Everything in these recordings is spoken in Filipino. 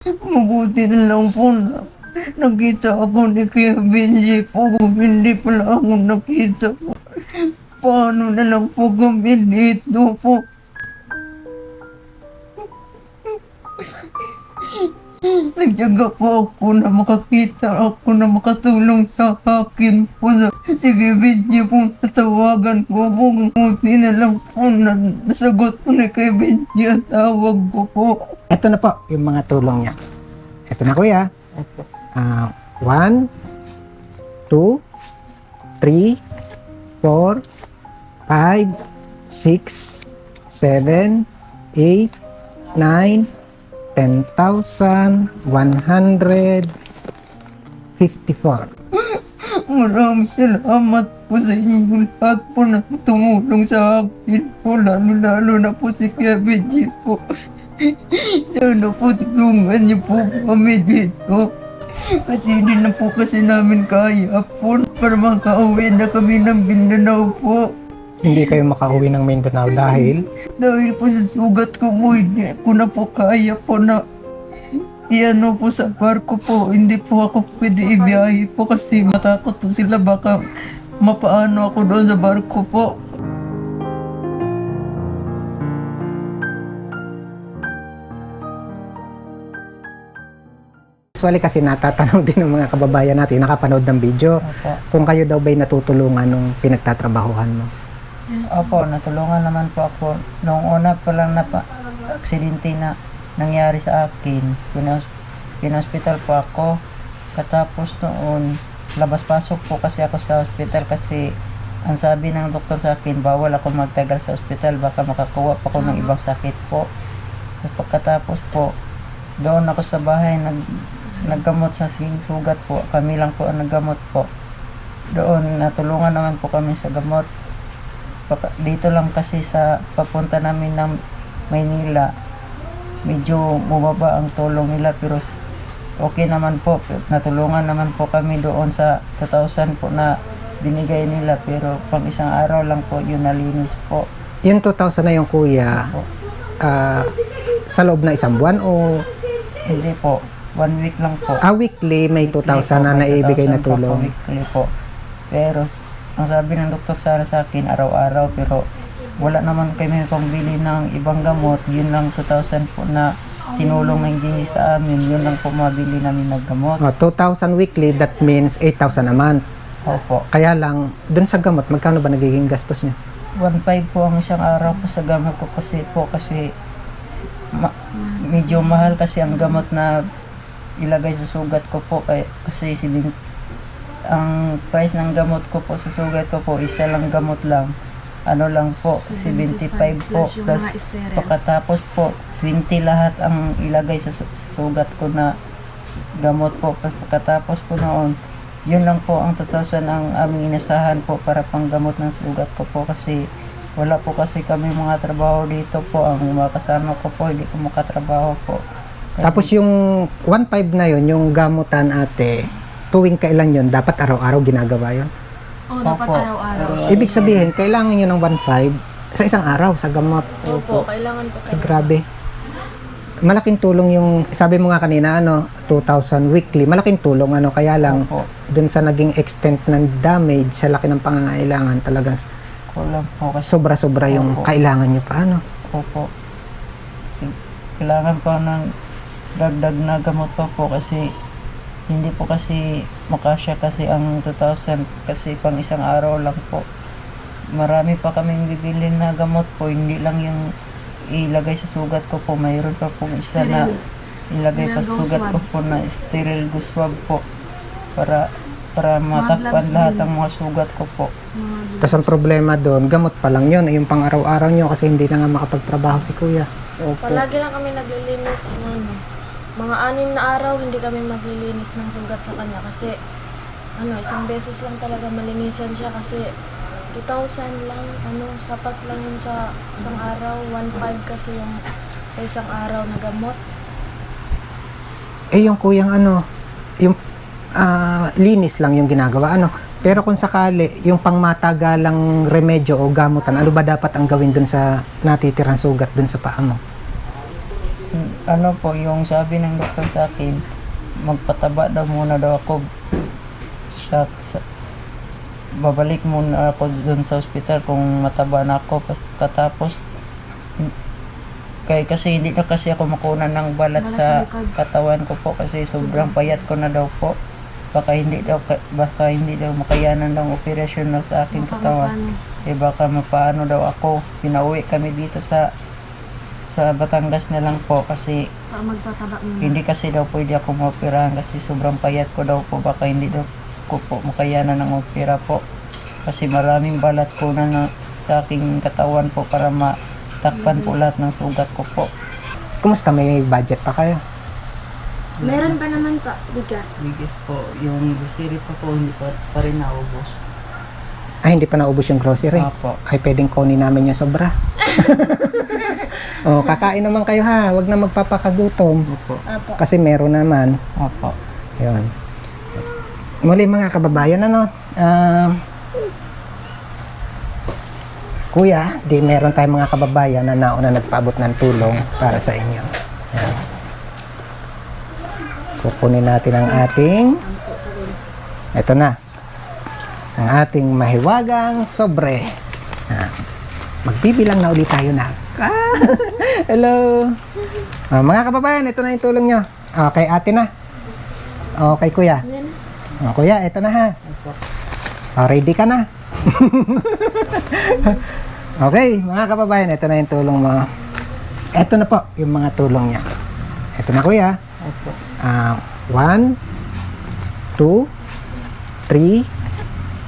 Mabuti na lang po na nakita ako ni Kuya Benji po. Kung hindi pala ako nakita po, paano na lang po kami dito po? Nagtyaga po ako na makakita ako na makatulong sa akin po. Si Kuya Benji po natawagan ko po. Mabuti na lang po na nasagot po ni Kuya Benji ang tawag ko po. Ito na po yung mga tulong niya. Ito na kuya. 1, 2, 3, 4, 5, 6, 7, 8, 9, 10,154. Maraming salamat po sa inyo lahat po na tumulong sa akin po, lalo na po si Kuya Benji po. Sana po tulungan niyo po kami dito. Kasi hindi na po kasi namin kaya po para makauwi na kami ng Mindanao po. Hindi kayo makauwi ng Mindanao dahil Dahil po sa sugat ko po, hindi ko na po kaya po na iano po sa barko po. Hindi po ako pwede ibiyahe po kasi matakot po sila baka mapaano ako doon sa barko po. usually kasi natatanong din ng mga kababayan natin nakapanood ng video Opo. kung kayo daw ba'y natutulungan nung pinagtatrabahuhan mo. Opo, natulungan naman po ako. Noong una pa lang na aksidente na nangyari sa akin. Pinospital po ako. Katapos noon, labas-pasok po kasi ako sa ospital kasi ang sabi ng doktor sa akin, bawal ako magtagal sa ospital, baka makakuha pa ako ng ibang sakit po. Tapos pagkatapos po, doon ako sa bahay, naggamot sa sugat po. Kami lang po ang naggamot po. Doon, natulungan naman po kami sa gamot. Dito lang kasi sa papunta namin ng Maynila, medyo bumaba ang tulong nila pero okay naman po. Natulungan naman po kami doon sa 2,000 po na binigay nila pero pang isang araw lang po yun nalinis po. Yung 2,000 na yung kuya, Opo. sa loob na isang buwan o Hindi po, 1 week lang po. weekly may 2,000 Weekly na po, may naibigay na 2,000 po, tulong. weekly po. Pero ang sabi ng doktor sana sa akin araw-araw pero wala naman kami pambili ng ibang gamot. Yun lang 2,000 po na tinulong ng GE sa amin. Yun lang po mabili namin ng gamot. 2,000 weekly, that means 8,000 a month. Opo. Kaya lang, dun sa gamot, magkano ba nagiging gastos niya? 1,500 po ang isang araw po sa gamot ko kasi medyo mahal kasi ang gamot na ilagay sa sugat ko po kasi ang price ng gamot ko po sa sugat ko po isa lang gamot lang ano lang po 75 po plus pagkatapos po 20 lahat ang ilagay sa sugat ko na gamot po pagkatapos po noon yun lang po ang 2,000 ang aming inasahan po para panggamot ng sugat ko po kasi wala po kasi kami mga trabaho dito po. Ang mga kasama ko po, hindi po makatrabaho po. Kasi, Tapos yung 1,500 na yun, yung gamutan ate, tuwing kailan yun, dapat araw-araw ginagawa yun? Oo, dapat Opo. araw-araw. Ibig sabihin, kailangan nyo ng 1,500 sa isang araw, sa gamot. Opo, kailangan po Ay, grabe. Malaking tulong yung, sabi mo nga kanina, 2,000 weekly, malaking tulong, kaya lang, Opo. dun sa naging extent ng damage, sa laki ng pangangailangan, talagang kulang po kasi. sobra-sobra yung Opo. kailangan nyo pa, Opo. Kailangan pa ng dagdag na gamot pa po kasi hindi po kasi makasya kasi ang 2,000 kasi pang isang araw lang po. Marami pa kaming bibili na gamot po, hindi lang yung ilagay sa sugat ko po. Mayroon pa pong isa na ilagay pa sa Sterile sugat swab. ko po na sterile swab po para matakpan gloves lahat din. ng mga sugat ko po. Tapos ang problema doon, gamot pa lang yun, yung pang araw-araw nyo kasi hindi na nga makapagtrabaho si kuya. Opo. Palagi lang kami naglilinis ng mga 6 na araw, hindi kami maglilinis ng sugat sa kanya kasi isang beses lang talaga malinisan siya kasi 2,000 lang, sapat lang yun sa isang araw, 1,500 kasi yung sa isang araw na gamot. Yung kuyang yung linis lang yung ginagawa, Pero kung sakali, yung pangmatagalang remedyo o gamutan, ano ba dapat ang gawin dun sa natitirang sugat dun sa paa mo? ano po, yung sabi ng doktor sa akin, magpataba daw muna daw ako. Babalik muna ako doon sa ospital kung mataba na ako. Katapos, kasi hindi na kasi ako makunan ng balat sa katawan ko po kasi sobrang payat ko na daw po. Baka hindi daw makayanan ng operasyon na sa aking katawan. Baka mapaano daw ako. Pinauwi kami dito sa Batangas na lang po kasi Magpataba muna. hindi kasi daw pwede ako maoperahan kasi sobrang payat ko daw po. Baka hindi daw ko po makayanan ng opera po. Kasi maraming balat po na sa aking katawan po para matakpan po lahat ng sugat ko po. Kumusta, may budget pa kayo? Meron pa naman pa, bigas. Bigas po, yung grocery pa po hindi pa rin naubos. Ay, hindi pa naubos yung grocery? Opo. Ay, pwedeng kunin namin yung sobra. Oh, kakain naman kayo ha. Huwag na magpapakagutom. Opo. Apo. Kasi meron naman. Opo. Yun. Muli mga kababayan, Kuya, di meron tayong mga kababayan na nauna nagpaabot ng tulong para sa inyo. Yan. Kukunin natin ang ating, ito na, ang ating mahiwagang sobre. Yan. Magbibilang na ulit tayo na. Hello! Mga kababayan, ito na yung tulong nyo. Okay, ate na. Okay, kuya. Kuya, ito na ha. Ready ka na? Okay, mga kababayan, ito na yung tulong mo. Ito na po yung mga tulong niya. Ito na, kuya. Opo. 1, 2, 3,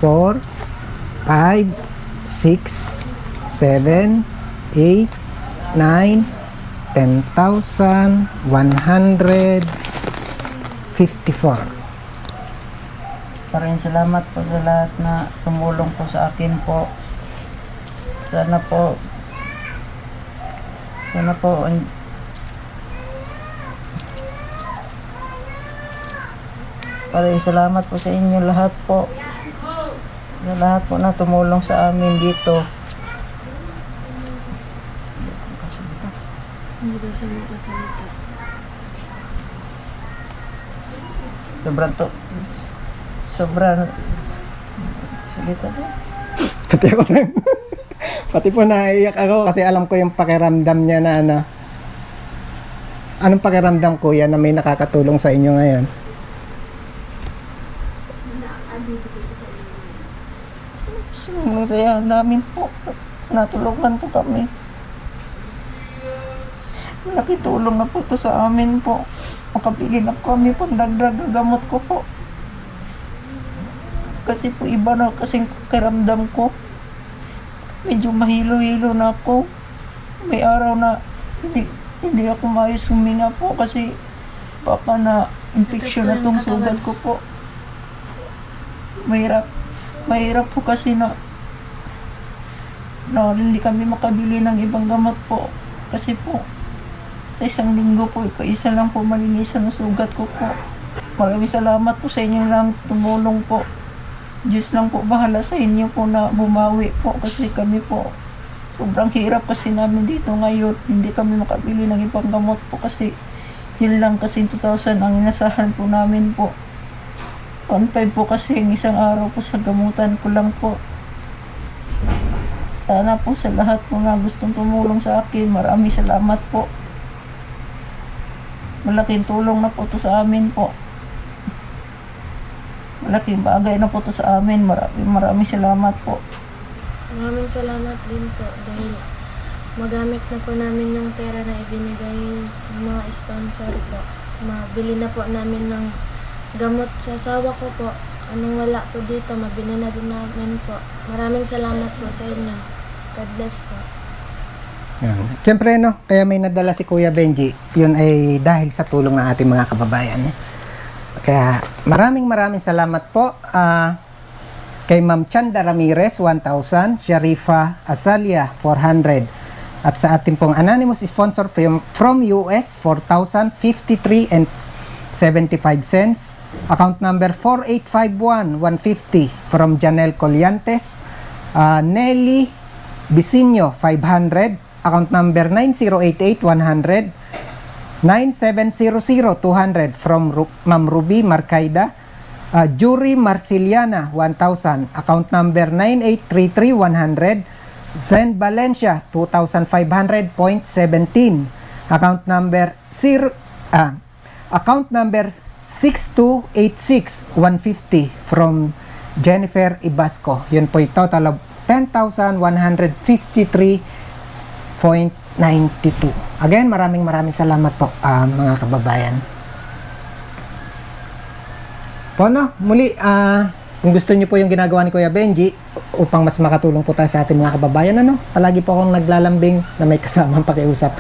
4, 5, 6, 7, 8, 9, 10,154. Maraming salamat po sa lahat na tumulong po sa akin po. Sana po maraming salamat po sa inyo lahat po. Sa lahat po na tumulong sa amin dito. Hindi daw siya makasalita. Sobrang salita din. Pati ako na. Pati po naiyak ako kasi alam ko yung pakiramdam niya na ano. Anong pakiramdam, kuya, na may nakakatulong sa inyo ngayon? Sinunod namin po. Natulungan po kami. Nakitulong na po to sa amin po. Makabili na kami po dagdag na gamot ko po. Kasi po iba na kasing kiramdam ko. Medyo mahilo-hilo na ako. May araw na hindi ako maayos huminga po kasi baka na infection na tong sugat ko po. Mahirap po kasi na hindi kami makabili ng ibang gamot po. Kasi po sa isang linggo po, isa lang po malinisan ang sugat ko po. Maraming salamat po sa inyo lang tumulong po. Diyos lang po bahala sa inyo po na bumawi po kasi kami po sobrang hirap kasi namin dito ngayon. Hindi kami makabili ng ibang gamot po kasi yun lang kasi 2,000 ang inasahan po namin po. 1,500 po kasi isang araw po sa gamutan ko lang po. Sana po sa lahat po na gustong tumulong sa akin, maraming salamat po. Malaking tulong na po to sa amin po. Malaking bagay na po to sa amin. Maraming salamat po. Maraming salamat din po dahil magamit na po namin yung pera na ibinigay ng mga sponsor po. Mabili na po namin ng gamot sa asawa ko po. Anong wala po dito, mabili na din namin po. Maraming salamat po sa inyo. God bless po. Yan. Siyempre, kaya may nadala si Kuya Benji, yun ay dahil sa tulong ng ating mga kababayan. Kaya maraming salamat po kay Ma'am Chanda Ramirez, 1,000, Sharifa Asalia, 400, at sa ating pong anonymous sponsor from US, 4,053 and 75 cents. Account number 4851 150 from Janelle Colliantes. Nelly Bisinyo, 500. Account number 9088 100. 9700200 from Ma'am Ruby Marcaida. Jury Marciliana 1,000, account number 9833100. Zen Valencia 2,500.17, account number 6286150 from Jennifer Ibasco. Yun po yung total of 10,153.92. Again, maraming salamat po mga kababayan. Po no, muli kung gusto niyo po yung ginagawa ni Kuya Benji upang mas makatulong po tayo sa ating mga kababayan, palagi po akong naglalambing na may kasamang pakiusap.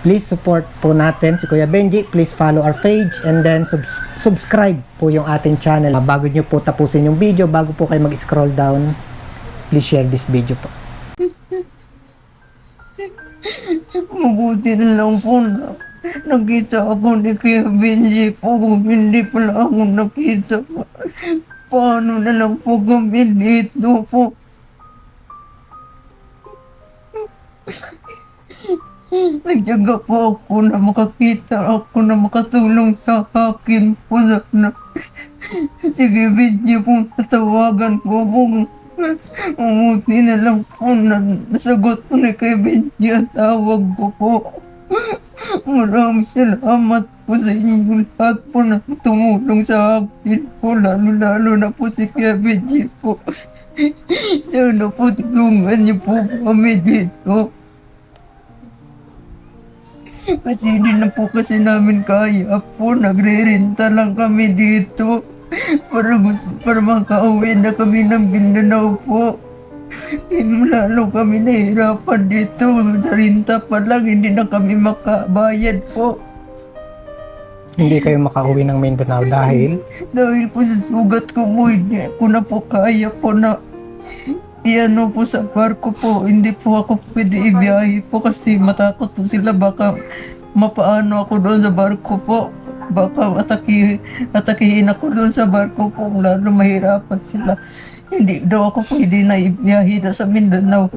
Please support po natin si Kuya Benji. Please follow our page and then subscribe po yung ating channel. Bago niyo po tapusin yung video, bago po kayo mag-scroll down, please share this video po. Mabuti na lang po na nakita ako ni Kuya Benji po. Kung hindi pala ako nakita, paano na lang po kami dito po? Nagyaga po ako na makakita ako na makatulong sa akin po sana. Sige, Benji po, tatawagan ko po. Mabuti na lang po na nasagot po ni Kuya Benji ang tawag ko po. Maraming salamat po sa inyo lahat po na tumulong sa akin po, lalo na po si Kuya Benji po. Sana po tulungan niyo po kami dito. Kasi hindi na po kasi namin kaya po, nagre-renta lang kami dito para makauwi na kami ng Mindanao po. Lalo kami nahihirapan dito. Sa renta pa lang, hindi na kami makabayad po. Hindi kayo makauwi ng Mindanao dahil? Dahil po sa sugat ko po, hindi ko na po kaya po na iano po sa barko po. Hindi po ako pwede ibiyahe po kasi matakot po sila. Baka mapaano ako doon sa barko po. Baka atakihin ako doon sa barko po. Lalo mahirapan sila. Hindi daw ako pwede na ibiyahe na sa Mindanao.